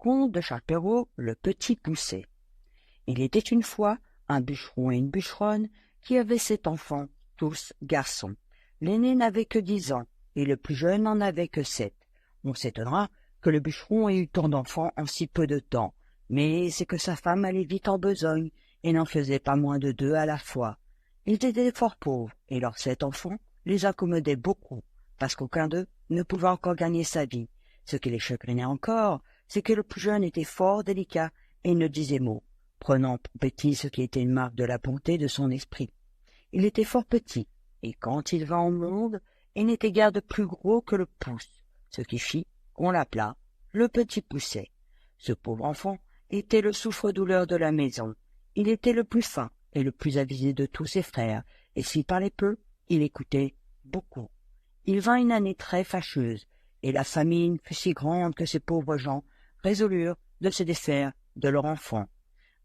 Conte de Charles Perrault, Le Petit Poucet. Il était une fois un bûcheron et une bûcheronne qui avaient 7 enfants, tous garçons. L'aîné n'avait que 10 ans et le plus jeune n'en avait que 7. On s'étonnera que le bûcheron ait eu tant d'enfants en si peu de temps, mais c'est que sa femme allait vite en besogne et n'en faisait pas moins de 2 à la fois. Ils étaient fort pauvres et leurs 7 enfants les accommodaient beaucoup, parce qu'aucun d'eux ne pouvait encore gagner sa vie. Ce qui les chagrinait encore, c'est que le plus jeune était fort délicat et ne disait mot, prenant pour petit ce qui était une marque de la bonté de son esprit. Il était fort petit, et quand il vint au monde, il n'était guère de plus gros que le pouce, ce qui fit qu'on l'appela le Petit Poucet. Ce pauvre enfant était le souffre-douleur de la maison. Il était le plus fin et le plus avisé de tous ses frères, et s'il parlait peu, il écoutait beaucoup. Il vint une année très fâcheuse, et la famine fut si grande que ces pauvres gens résolurent de se défaire de leur enfant.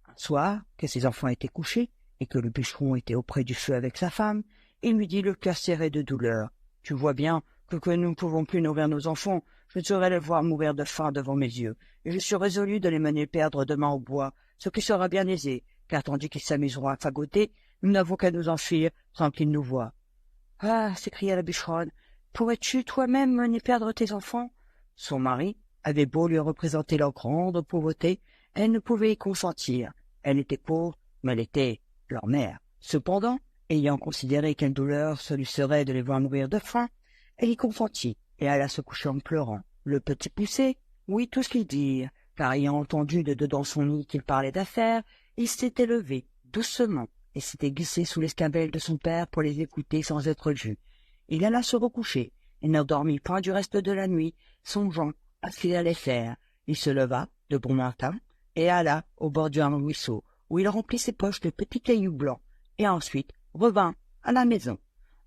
Un soir, que ses enfants étaient couchés, et que le bûcheron était auprès du feu avec sa femme, il lui dit le cœur serré de douleur. « Tu vois bien que nous ne pouvons plus nourrir nos enfants. Je ne saurais les voir mourir de faim devant mes yeux, et je suis résolu de les mener perdre demain au bois, ce qui sera bien aisé, car tandis qu'ils s'amuseront à fagoter, nous n'avons qu'à nous enfuir sans qu'ils nous voient. »« Ah !» s'écria la bûcheronne, « pourrais-tu toi-même mener perdre tes enfants ?» Son mari avait beau lui représenter leur grande pauvreté, elle ne pouvait y consentir. Elle était pauvre, mais elle était leur mère. Cependant, ayant considéré quelle douleur ce lui serait de les voir mourir de faim, elle y consentit et alla se coucher en pleurant. Le Petit Poucet, oui, tout ce qu'ils dirent, car ayant entendu de dedans son lit qu'il parlait d'affaires, il s'était levé doucement et s'était glissé sous l'escabelle de son père pour les écouter sans être vu. Il alla se recoucher et ne dormit point du reste de la nuit, songeant à ce qu'il allait faire. Il se leva de bon matin et alla au bord d'un ruisseau, où il remplit ses poches de petits cailloux blancs, et ensuite revint à la maison.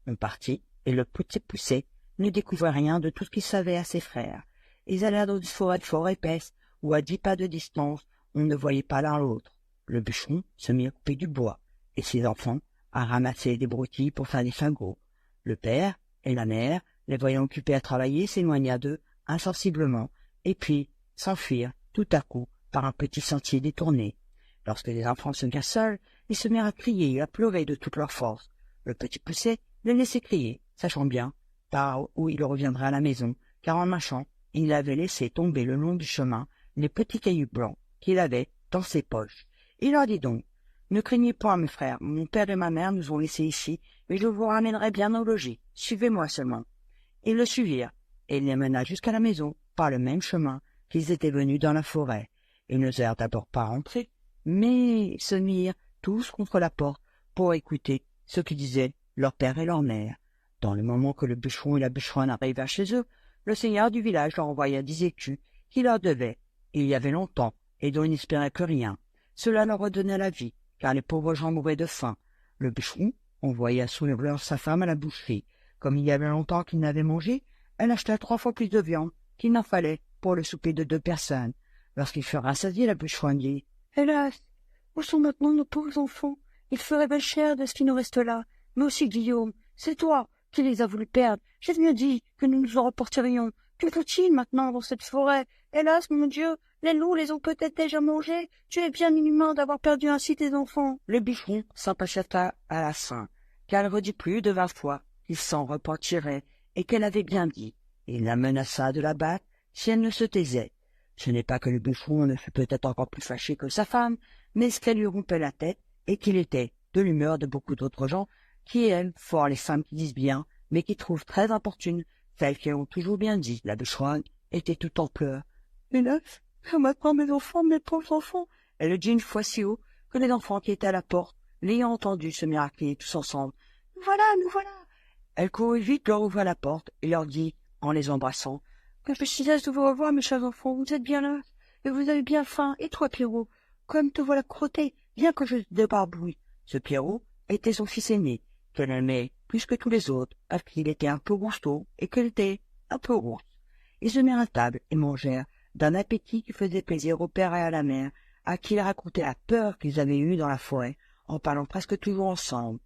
On partit, et le Petit Poucet ne découvrait rien de tout ce qu'il savait à ses frères. Ils allèrent dans une forêt fort épaisse, où à 10 pas de distance, on ne voyait pas l'un l'autre. Le bûcheron se mit à couper du bois, et ses enfants à ramasser des broutilles pour faire des fagots. Le père et la mère, les voyant occupés à travailler, s'éloigna d'eux insensiblement, et puis s'enfuirent tout à coup par un petit sentier détourné. Lorsque les enfants se mirent seuls, ils se mirent à crier et à pleurer de toute leur force. Le Petit Poucet les laissait crier, sachant bien par où il reviendrait à la maison, car en marchant, il avait laissé tomber le long du chemin les petits cailloux blancs qu'il avait dans ses poches. Il leur dit donc: « Ne craignez point, mes frères, mon père et ma mère nous ont laissés ici, mais je vous ramènerai bien au logis. Suivez-moi seulement. » Ils le suivirent, et il les mena jusqu'à la maison, par le même chemin qu'ils étaient venus dans la forêt. Ils n'osèrent d'abord pas rentrer, mais se mirent tous contre la porte pour écouter ce que disaient leur père et leur mère. Dans le moment que le bûcheron et la bûcheronne arrivèrent chez eux, le seigneur du village leur envoya 10 écus qu'il leur devait, il y avait longtemps, et dont ils n'espéraient que rien. Cela leur redonnait la vie, car les pauvres gens mouraient de faim. Le bûcheron envoya soulever sa femme à la boucherie. Comme il y avait longtemps qu'il n'avait mangé, elle acheta 3 fois plus de viande qu'il n'en fallait pour le souper de 2 personnes. Lorsqu'il fut rassasié, la bûcheronne dit: « Hélas, où sont maintenant nos pauvres enfants? Ils feraient belle chère de ce qui nous reste là. Mais aussi, Guillaume, c'est toi qui les as voulu perdre. J'ai bien dit que nous nous en reporterions. Que faut-il maintenant dans cette forêt? Hélas, mon Dieu, les loups les ont peut-être déjà mangés. Tu es bien inhumain d'avoir perdu ainsi tes enfants. » Le bûcheron s'empachata à la fin, car elle redit plus de 20 fois qu'il s'en repentirait et qu'elle avait bien dit. Il la menaça de la battre si elle ne se taisait. Ce n'est pas que le bûcheron ne fut peut-être encore plus fâché que sa femme, mais qu'elle lui rompait la tête et qu'il était de l'humeur de beaucoup d'autres gens qui aiment fort les femmes qui disent bien, mais qui trouvent très importunes celles qui ont toujours bien dit. La bûcheronne était tout en pleurs. « Hélas, maintenant mes enfants, mes pauvres enfants !» Elle le dit une fois si haut que les enfants qui étaient à la porte, l'ayant entendu, se mirent à crier tous ensemble. « Nous voilà, nous voilà !» Elle courut vite, leur ouvrit la porte et leur dit, en les embrassant: « Que je suis aise de vous revoir, mes chers enfants, vous êtes bien là, et vous avez bien faim, et toi, Pierrot, comme te voilà crotté, bien que je te débarbouille. » Ce Pierrot était son fils aîné, qu'elle aimait plus que tous les autres, parce qu'il était un peu rousteau et qu'elle était un peu rousse. Ils se mirent à table et mangèrent d'un appétit qui faisait plaisir au père et à la mère, à qui ils racontaient la peur qu'ils avaient eue dans la forêt, en parlant presque toujours ensemble.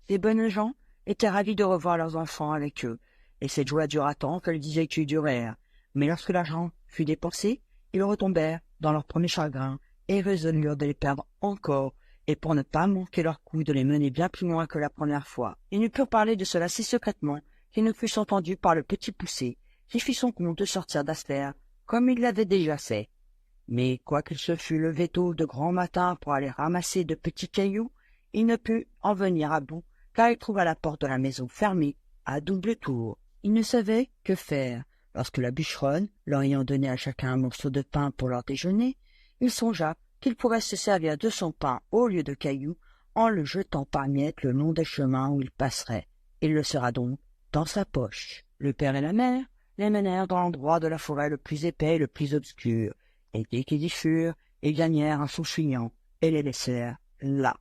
Ces bonnes gens étaient ravis de revoir leurs enfants avec eux, et cette joie dura tant qu'elles disaient qu'ils durèrent. Mais lorsque l'argent fut dépensé, ils retombèrent dans leur premier chagrin et résolurent de les perdre encore, et pour ne pas manquer leur coup de les mener bien plus loin que la première fois. Ils ne purent parler de cela si secrètement qu'ils ne fussent entendus par le petit Poucet, qui fit son compte de sortir d'affaire, comme il l'avait déjà fait. Mais quoiqu'il se fût levé tôt de grand matin pour aller ramasser de petits cailloux, il ne put en venir à bout, car il trouva la porte de la maison fermée, à double tour. Il ne savait que faire. Lorsque la bûcheronne, leur ayant donné à chacun un morceau de pain pour leur déjeuner, il songea qu'il pourrait se servir de son pain au lieu de cailloux en le jetant par miettes le long des chemins où il passerait. Il le sera donc dans sa poche. Le père et la mère les menèrent dans l'endroit de la forêt le plus épais et le plus obscur, et dès qu'ils y furent, ils gagnèrent un souffillant et les laissèrent là.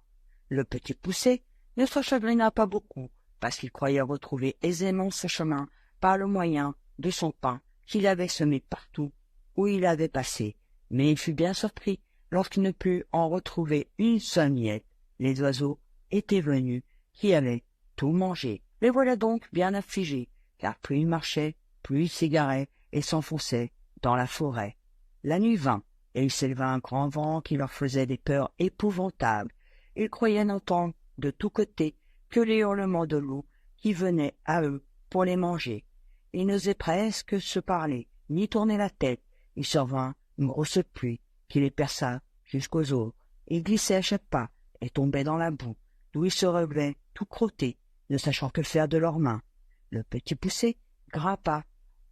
Le petit Poucet ne se chagrina pas beaucoup, parce qu'il croyait retrouver aisément ce chemin par le moyen de son pain qu'il avait semé partout où il avait passé. Mais il fut bien surpris lorsqu'il ne put en retrouver une seule miette. Les oiseaux étaient venus, qui avaient tout mangé. Les voilà donc bien affligés, car plus ils marchaient, plus ils s'égaraient et s'enfonçaient dans la forêt. La nuit vint, et il s'éleva un grand vent qui leur faisait des peurs épouvantables. Ils croyaient n'entendre de tous côtés que les hurlements de loups qui venaient à eux pour les manger. Ils n'osaient presque se parler, ni tourner la tête. Il survint une grosse pluie qui les perça jusqu'aux os. Ils glissaient à chaque pas et tombaient dans la boue, d'où ils se relevaient tout crottés, ne sachant que faire de leurs mains. Le petit Poucet grimpa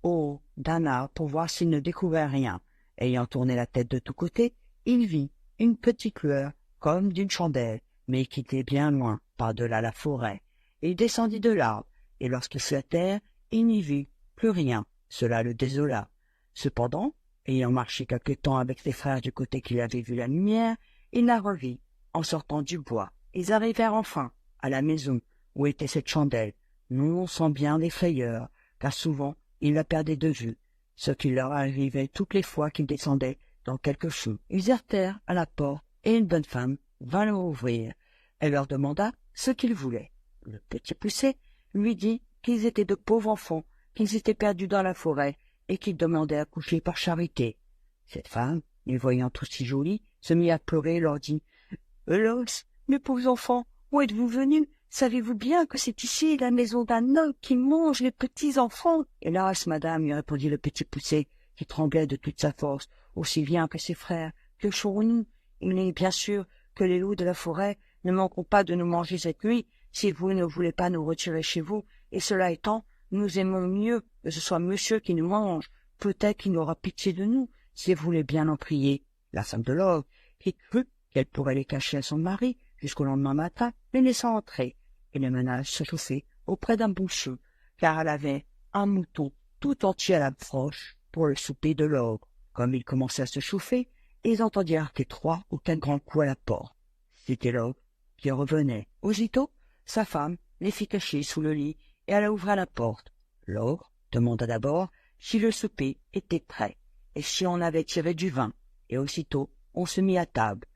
au haut d'un arbre pour voir s'il ne découvrait rien. Ayant tourné la tête de tous côtés, il vit une petite lueur comme d'une chandelle, mais qui était bien loin, par-delà la forêt. Il descendit de l'arbre, et lorsqu'il fut à terre, il n'y vit plus rien. Cela le désola. Cependant, ayant marché quelque temps avec ses frères du côté qu'il avait vu la lumière, il la revit en sortant du bois. Ils arrivèrent enfin à la maison où était cette chandelle, non sans bien des frayeurs, car souvent ils la perdaient de vue, ce qui leur arrivait toutes les fois qu'ils descendaient dans quelque feu. Ils heurtèrent à la porte, et une bonne femme vint leur ouvrir. Elle leur demanda ce qu'ils voulaient. Le petit Poucet lui dit qu'ils étaient de pauvres enfants, qu'ils étaient perdus dans la forêt, et qu'ils demandaient à coucher par charité. Cette femme, les voyant tous si jolis, se mit à pleurer et leur dit « Hélas, mes pauvres enfants, où êtes-vous venus? Savez-vous bien que c'est ici la maison d'un homme qui mange les petits enfants ?» « Hélas, madame, lui répondit le petit Poucet, qui tremblait de toute sa force, aussi bien que ses frères. Que ferons-nous? Il est bien sûr que les loups de la forêt ne manqueront pas de nous manger cette nuit, si vous ne voulez pas nous retirer chez vous, et cela étant, nous aimons mieux que ce soit monsieur qui nous mange. Peut-être qu'il aura pitié de nous, si vous voulez bien en prier. » La femme de l'ogre, qui crut qu'elle pourrait les cacher à son mari jusqu'au lendemain matin, les laissa entrer, et les mena se chauffer auprès d'un boucheux, car elle avait un mouton tout entier à la broche pour le souper de l'ogre. Comme il commençait à se chauffer, ils entendirent que 3 ou 4 grands coups à la porte. C'était l'ogre qui revenait. Aussitôt, sa femme les fit cacher sous le lit, et elle ouvrit la porte. L'ogre demanda d'abord si le souper était prêt, et si on avait tiré du vin, et aussitôt on se mit à table.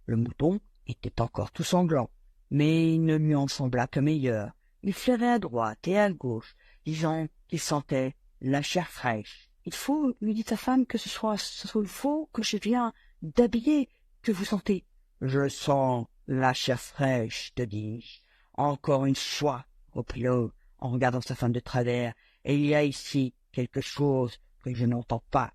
Le mouton était encore tout sanglant, mais il ne lui en sembla que meilleur. Il flairait à droite et à gauche, disant qu'il sentait la chair fraîche. « Il faut, lui dit sa femme, que ce soit sous le faux que je viens d'habiller, que vous sentez. »« Je sens la chair fraîche, te dis-je. Encore une fois, reprit l'ogre, en regardant sa femme de travers, et il y a ici quelque chose que je n'entends pas. »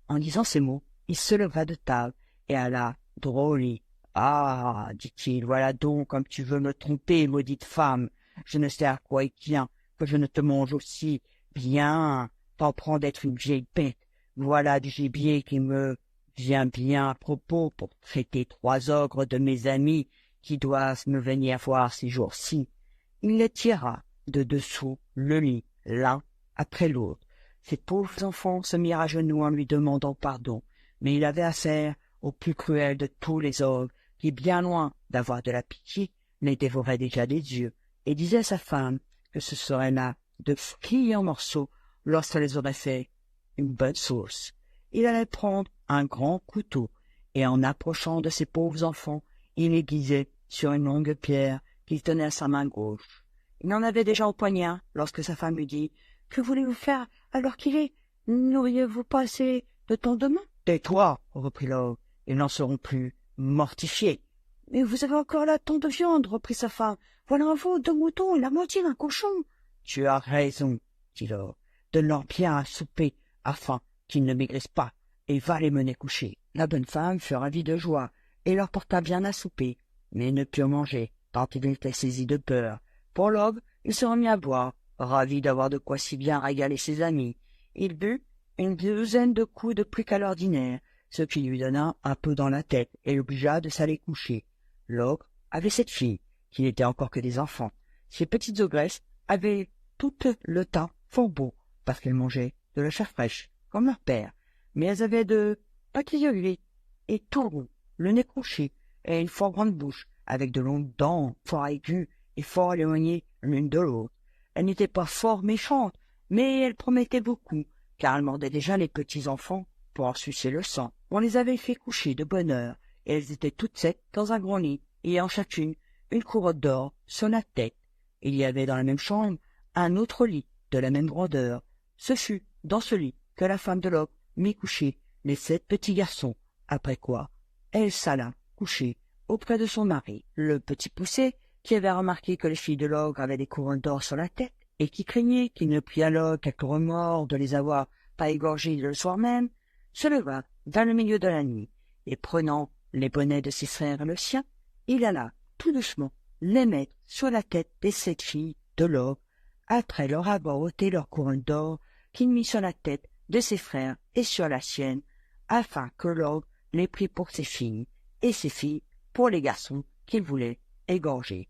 En disant ces mots, il se leva de table et alla droit au lit. « Ah, dit-il, voilà donc comme tu veux me tromper, maudite femme. Je ne sais à quoi il tient que je ne te mange aussi. Bien, t'en prends d'être une vieille bête. Voilà du gibier qui me vient bien à propos pour traiter 3 ogres de mes amis qui doivent me venir voir ces jours-ci. » Il les tira de dessous le lit, l'un après l'autre. Ces pauvres enfants se mirent à genoux en lui demandant pardon, mais il avait affaire au plus cruel de tous les ogres, qui, bien loin d'avoir de la pitié, les dévorait déjà des yeux, et disait à sa femme que ce serait là de plier en morceaux lorsqu'elle les aurait fait une bonne sauce. Il allait prendre un grand couteau, et en approchant de ces pauvres enfants, il aiguisait sur une longue pierre qu'il tenait à sa main gauche. Il en avait déjà au poignard lorsque sa femme lui dit « Que voulez-vous faire alors qu'il est? N'auriez-vous pas assez de temps demain ?» Tais-toi, reprit l'ogre, ils n'en seront plus mortifiés. Mais vous avez encore là tant de viande, reprit sa femme. Voilà un veau, 2 moutons et la moitié d'un cochon. Tu as raison, dit l'ogre. Donne-leur bien à souper, afin qu'ils ne maigrissent pas, et va les mener coucher. La bonne femme fut ravie de joie, et leur porta bien à souper, mais ne purent manger, tant ils étaient saisis de peur. Pour l'ogre, il se remit à boire, ravi d'avoir de quoi si bien régaler ses amis. Il but une 12aine de coups de plus qu'à l'ordinaire, ce qui lui donna un peu dans la tête et l'obligea de s'aller coucher. L'ogre avait 7 filles, qui n'étaient encore que des enfants. Ces petites ogresses avaient tout le teint fort beau, parce qu'elles mangeaient de la chair fraîche, comme leur père, mais elles avaient de petits yeux et tout roux, le nez croché, et une fort grande bouche, avec de longues dents fort aiguës et fort éloignées l'une de l'autre. Elles n'étaient pas fort méchantes, mais elles promettaient beaucoup, car elles mordaient déjà les petits enfants pour en sucer le sang. On les avait fait coucher de bonne heure, et elles étaient toutes 7 dans un grand lit, ayant chacune une couronne d'or sur la tête. Il y avait dans la même chambre un autre lit de la même grandeur. Ce fut dans ce lit que la femme de l'ogre mit coucher les 7 petits garçons, après quoi elle s'alla coucher auprès de son mari. Le petit poucet, qui avait remarqué que les filles de l'ogre avaient des couronnes d'or sur la tête, et qui craignait qu'il ne prît à l'ogre quelque remords de les avoir pas égorgées le soir même, se leva vers le milieu de la nuit, et prenant les bonnets de ses frères et le sien, il alla tout doucement les mettre sur la tête des 7 filles de l'ogre, après leur avoir ôté leur couronne d'or qu'il mit sur la tête de ses frères et sur la sienne, afin que l'ogre les prit pour ses filles, et ses filles pour les garçons qu'il voulait égorger.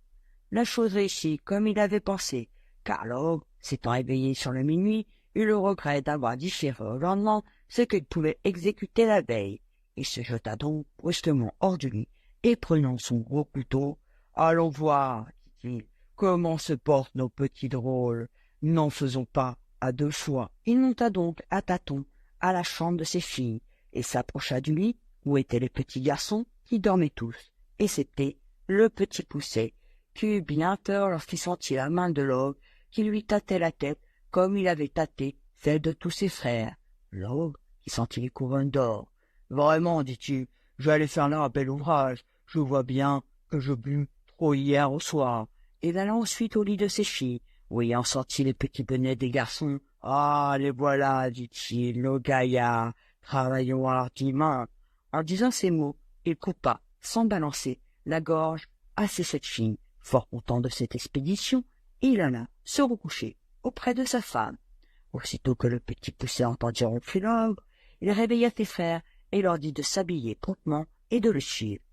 La chose réussit comme il avait pensé, car l'ogre, s'étant éveillé sur le minuit, eut le regret d'avoir différé au lendemain ce qu'il pouvait exécuter la veille. Il se jeta donc brusquement hors du lit, et prenant son gros couteau, « Allons voir, dit-il, comment se portent nos petits drôles. N'en faisons pas à 2 fois. » Il monta donc à tâtons à la chambre de ses filles, et s'approcha du lit où étaient les petits garçons qui dormaient tous, et c'était le petit poucet, qui eut bien peur lorsqu'il sentit la main de l'ogre qui lui tâtait la tête comme il avait tâté celle de tous ses frères. L'ogre, qui sentit les couronnes d'or. « Vraiment, dit-il, j'allais faire là un bel ouvrage. Je vois bien que je bus trop hier au soir. » Et allant ensuite au lit de ses filles, où ayant sorti les petits bonnets des garçons, « Ah, les voilà, dit-il, nos gaillards, travaillons hardiment. » En disant ces mots, il coupa, sans balancer, la gorge à ses 7 filles. Fort content de cette expédition, il alla se recoucher auprès de sa femme. Aussitôt que le petit poucet entendit ronfler l'ogre, il réveilla ses frères et leur dit de s'habiller promptement et de le suivre.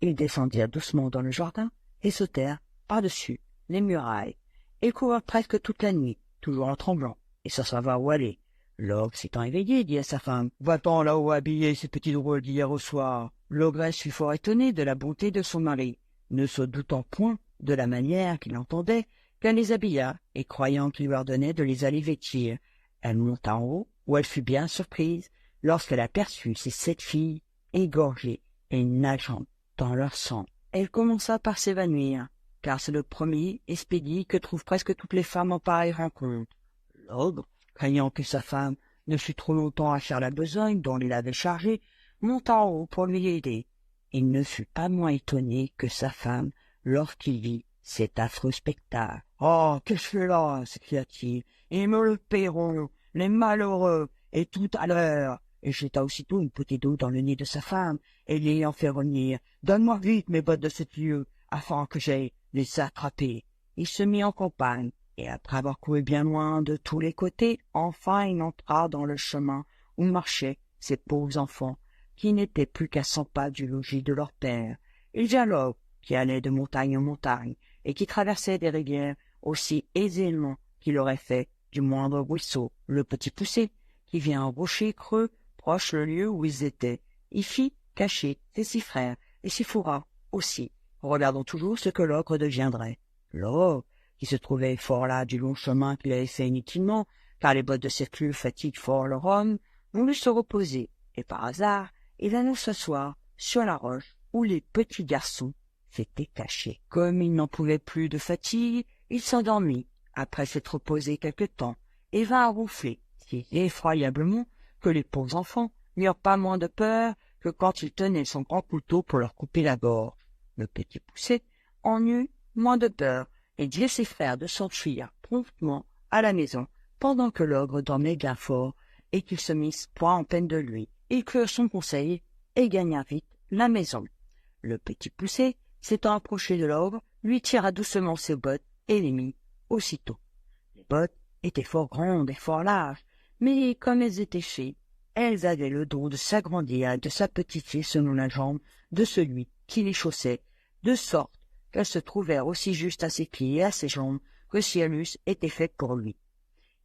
Ils descendirent doucement dans le jardin et sautèrent par-dessus les murailles. Ils coururent presque toute la nuit, toujours en tremblant, et sans savoir où aller. L'ogre s'étant éveillé, dit à sa femme, « Va-t'en là-haut habiller ces petits drôles d'hier au soir. » L'ogresse fut fort étonnée de la bonté de son mari, ne se doutant point de la manière qu'il entendait qu'elle les habilla, et croyant qu'il lui ordonnait de les aller vêtir. Elle monta en haut, où elle fut bien surprise, lorsqu'elle aperçut ses 7 filles égorgées et nageant dans leur sang. Elle commença par s'évanouir, car c'est le premier expédit que trouvent presque toutes les femmes en pareille rencontre. L'ogre, craignant que sa femme ne fût trop longtemps à faire la besogne dont il avait chargé, monta en haut pour lui aider. Il ne fut pas moins étonné que sa femme lorsqu'il vit cet affreux spectacle. « Oh, que je fais là ?» s'écria-t-il. « Ils me le paieront, les malheureux, et tout à l'heure. » Et jeta aussitôt une bouteille d'eau dans le nez de sa femme, et l'ayant fait revenir, « Donne-moi vite mes bottes de 7 lieues, afin que j'aille les attraper. » Il se mit en campagne, et après avoir couru bien loin de tous les côtés, enfin il entra dans le chemin où marchaient ces pauvres enfants, qui n'étaient plus qu'à 100 pas du logis de leur père. Il vit l'ogre qui allait de montagne en montagne, et qui traversait des rivières aussi aisément qu'il aurait fait du moindre ruisseau. Le petit poucet, qui vit un rocher creux proche le lieu où ils étaient, y fit cacher ses 6 frères, et s'y fourra aussi, regardant toujours ce que l'ogre deviendrait. L'ogre, qui se trouvait fort là du long chemin qu'il avait fait inutilement, car les bottes de 7 lieues fatiguent fort leur homme, voulut se reposer, et par hasard, il alla s'asseoir sur la roche où les petits garçons s'étaient cachés. Comme il n'en pouvait plus de fatigue, il s'endormit, après s'être reposé quelque temps, et vint à ronfler si effroyablement que les pauvres enfants n'eurent pas moins de peur que quand il tenait son grand couteau pour leur couper la gorge. Le Petit Poucet en eut moins de peur et dit à ses frères de s'enfuir promptement à la maison pendant que l'ogre dormait bien fort et qu'ils se missent point en peine de lui. Ils crurent son conseil et gagnèrent vite la maison. Le Petit Poucet, s'étant approché de l'ogre, lui tira doucement ses bottes et les mit aussitôt. Les bottes étaient fort grandes et fort larges, mais comme elles étaient fées, elles avaient le don de s'agrandir et de s'appetisser selon la jambe de celui qui les chaussait, de sorte qu'elles se trouvèrent aussi justes à ses pieds et à ses jambes que si elles eussent été faites pour lui.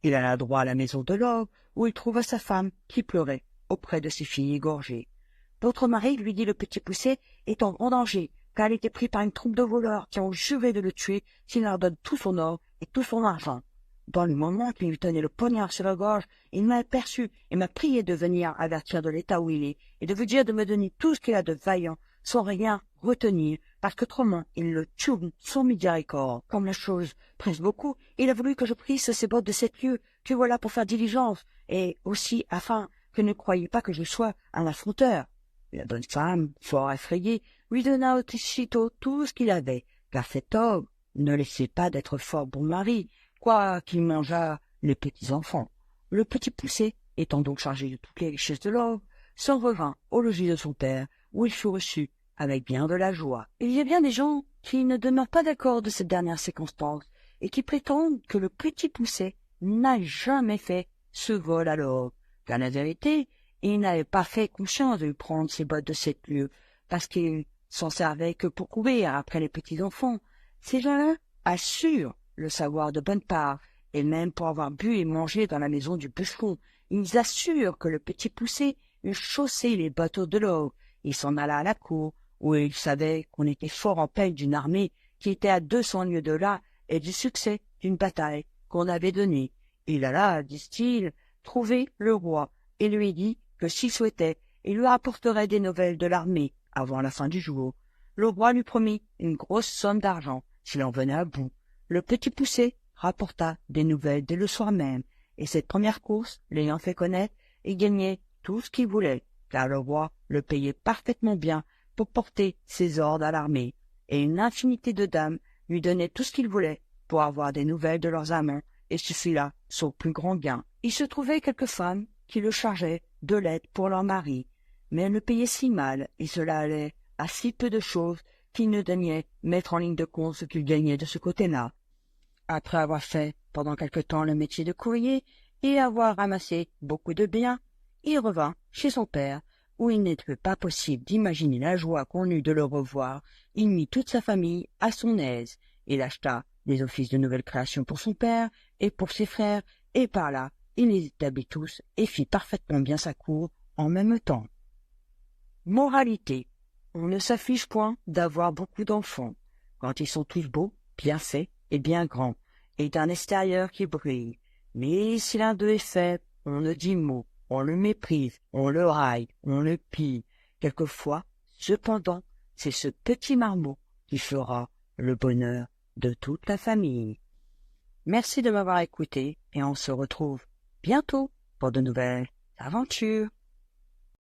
Il alla droit à la maison de l'ogre, où il trouva sa femme qui pleurait auprès de ses filles égorgées. « Votre mari, lui dit le Petit Poucet, est en grand danger, car il était pris par une troupe de voleurs qui ont juré de le tuer s'il leur donne tout son or et tout son argent. Dans le moment qu'il lui tenait le poignard sur la gorge, il m'a aperçu et m'a prié de venir avertir de l'état où il est et de vous dire de me donner tout ce qu'il a de vaillant sans rien retenir, parce qu'autrement il le tue sans miséricorde. Comme la chose presse beaucoup, il a voulu que je prisse ses bottes de 7 lieues, que voilà pour faire diligence, et aussi afin que ne croyez pas que je sois un affronteur. » La bonne femme, fort effrayée, lui donna aussitôt tout ce qu'il avait, car cet ogre ne laissait pas d'être fort bon mari, quoiqu'il mangeât les petits enfants. Le Petit Poucet, étant donc chargé de toutes les richesses de l'ogre, s'en revint au logis de son père, où il fut reçu avec bien de la joie. Il y a bien des gens qui ne demeurent pas d'accord de cette dernière circonstance, et qui prétendent que le Petit Poucet n'a jamais fait ce vol à l'ogre, car la vérité, il n'avait pas fait conscience de lui prendre ses bottes de 7 lieues, parce qu'il s'en servait que pour courir après les petits-enfants. Ces gens-là assurent le savoir de bonne part, et même pour avoir bu et mangé dans la maison du bûcheron, ils assurent que le Petit Poucet eût chaussé les bateaux de l'ogre. Il s'en alla à la cour, où il savait qu'on était fort en peine d'une armée qui était à 200 lieues de là et du succès d'une bataille qu'on avait donnée. Il alla, disent-ils, trouver le roi et lui dit que s'il souhaitait, il lui apporterait des nouvelles de l'armée avant la fin du jour. Le roi lui promit une grosse somme d'argent s'il en venait à bout. Le Petit Poucet rapporta des nouvelles dès le soir même, et cette première course, l'ayant fait connaître, il gagnait tout ce qu'il voulait, car le roi le payait parfaitement bien pour porter ses ordres à l'armée, et une infinité de dames lui donnaient tout ce qu'il voulait pour avoir des nouvelles de leurs amants, et ce fut là son plus grand gain. Il se trouvait quelques femmes qui le chargeaient de l'aide pour leur mari, mais elles le payaient si mal, et cela allait à si peu de choses qu'il ne daignait mettre en ligne de compte ce qu'il gagnait de ce côté-là. Après avoir fait pendant quelque temps le métier de courrier et avoir ramassé beaucoup de biens, il revint chez son père, où il n'était pas possible d'imaginer la joie qu'on eut de le revoir. Il mit toute sa famille à son aise. Il acheta des offices de nouvelles créations pour son père et pour ses frères, et par là, il les établit tous et fit parfaitement bien sa cour en même temps. Moralité. On ne s'affiche point d'avoir beaucoup d'enfants, quand ils sont tous beaux, bien faits et bien grands, et d'un extérieur qui brille. Mais si l'un d'eux est faible, on ne dit mot, on le méprise, on le raille, on le pille. Quelquefois, cependant, c'est ce petit marmot qui fera le bonheur de toute la famille. Merci de m'avoir écouté et on se retrouve bientôt pour de nouvelles aventures.